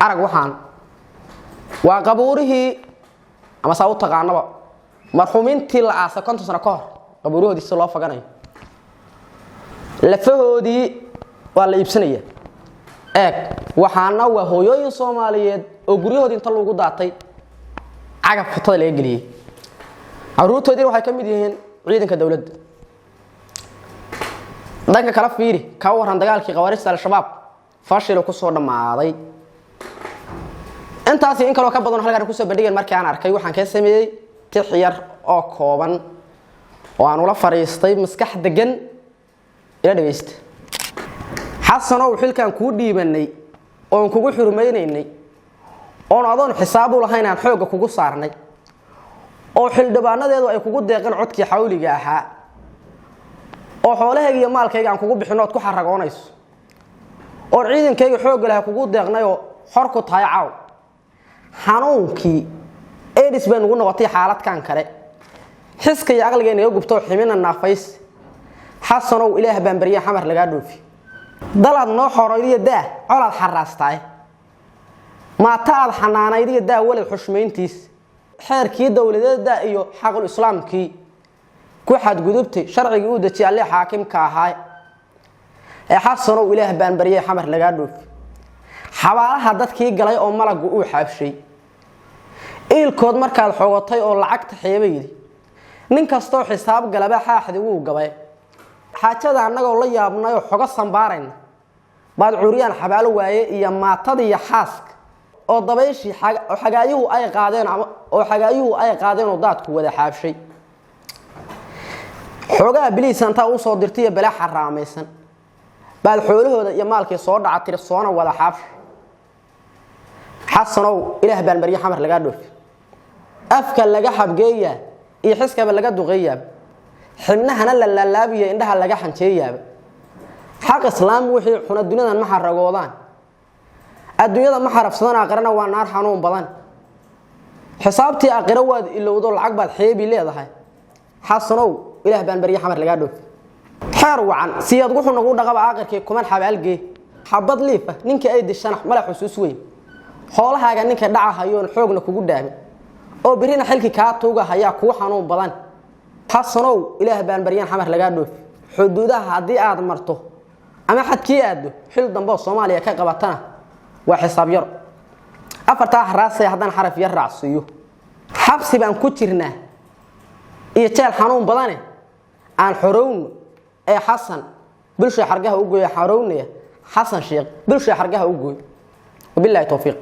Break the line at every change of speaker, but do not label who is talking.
arag waxaan waa qabuurihii ama saa u taqaanaba marxuumintii la aasay 50 sano ka hor qabuurahoodii si loo faganayo lafahoodii waa la iibsanaya eeg waxaana waa hooyooyin Soomaaliyeed oo guryahoodii inta lagu daatay cagaf futada laga galiyay caruurtoodii waxay ka mid yihiin ciidanka dawladda dhanka kala fiiri ka waran dagaalkii qawaariista al-shabaab fashil ku soo dhamaaday intaas in kale oo ka badan halkan ku soo bandhigeen markii aan arkay waxaan ka sameeyay tix yar oo kooban oo aan ula fariistay maskax degan ila dhageysta xasanow xilkan ku dhiibanay oo kugu xurmeeynay oo adoon xisaab u lahayn aan xoog kugu saarnay oo xildhibaanadeedu ay kugu deeqan codkii xawliga ahaa oo xoolahayga iyo maalkayga aan kugu bixinood ku xaragoonayso oo ciidankayga xoog leh kugu deeqnay oo xor ku tahay caaw xanuunkii eedis baan ugu noqotay xaalad kan kale xiska iyo aqligeena iyo gubto ximina naafays xasanow ilaah baan bariya xamar laga dhoofi dalad noo xoraydiyo daa colaad xaraastay ma taal xanaanaydiyo daa walad xushmeyntiis xeerkii dawladeeda iyo xaqul islaamkii ku xad gudubtay sharciga uu dajiyay alle xaakimka ahaa ee xasanow ilaah baan bariya xamar laga dhoofi xabaalaha dadkii galay oo malagu uu xaabshay ilkood markaad xoogotay oo lacagta xeebaydi nin kasto xisaab galaba xaaxdi uu gabay xaajada anagoo la yaabnay oo xoga sanbaarayna baad curiyaan xabaalo waaye iyo maatada iyo xaaska oo dabayshi xagaayuhu ay qaadeen oo daadku wada xaabshay xogaa biliisanta uu soo dirtay bala xaraamaysan baad xoolahooda iyo maalkii soo dhaca tirsoona wada xaabshay xasanow ilaah baan bariya xamar laga dhoofi afka laga xabgeeyaa iyo xiskaba laga duqeeyaa xibnahana la laalaabiyo indhaha laga xanjeeyaa xaq islaam wixii xuna dunyadan ma xaragoodaan adduunyada ma xarafsadana aqrana waa naar xanuun badan xisaabtii aqira waad ilowdo lacag baad xeebi leedahay xasanow ilaah baan bariya xamar laga dhoofi xeer wacan siyad wuxuu nagu dhaqaba aqirkii kuman xabaalgee xabad liifa ninkii ay dishanax mala xusuus weyn xoolahaaga ninka dhaca hayoon xoogna kugu dhaamin oo birina xilki ka tuuga haya ku xanuun badan xasanow ilaah baan bariyan xamar laga dhoofi xuduudaha hadii aad marto ama xadkii aado xil dambe Soomaaliya ka qabatana waa xisaab yar afarta haraasay hadan xaraf yar raacsiyo xabsi baan ku jirnaa iyo jeel xanuun badan aan xorown ee xasan bulsho xargaha u gooy xorownaya xasan sheekh bulsho xargaha u gooy وبالله توفيق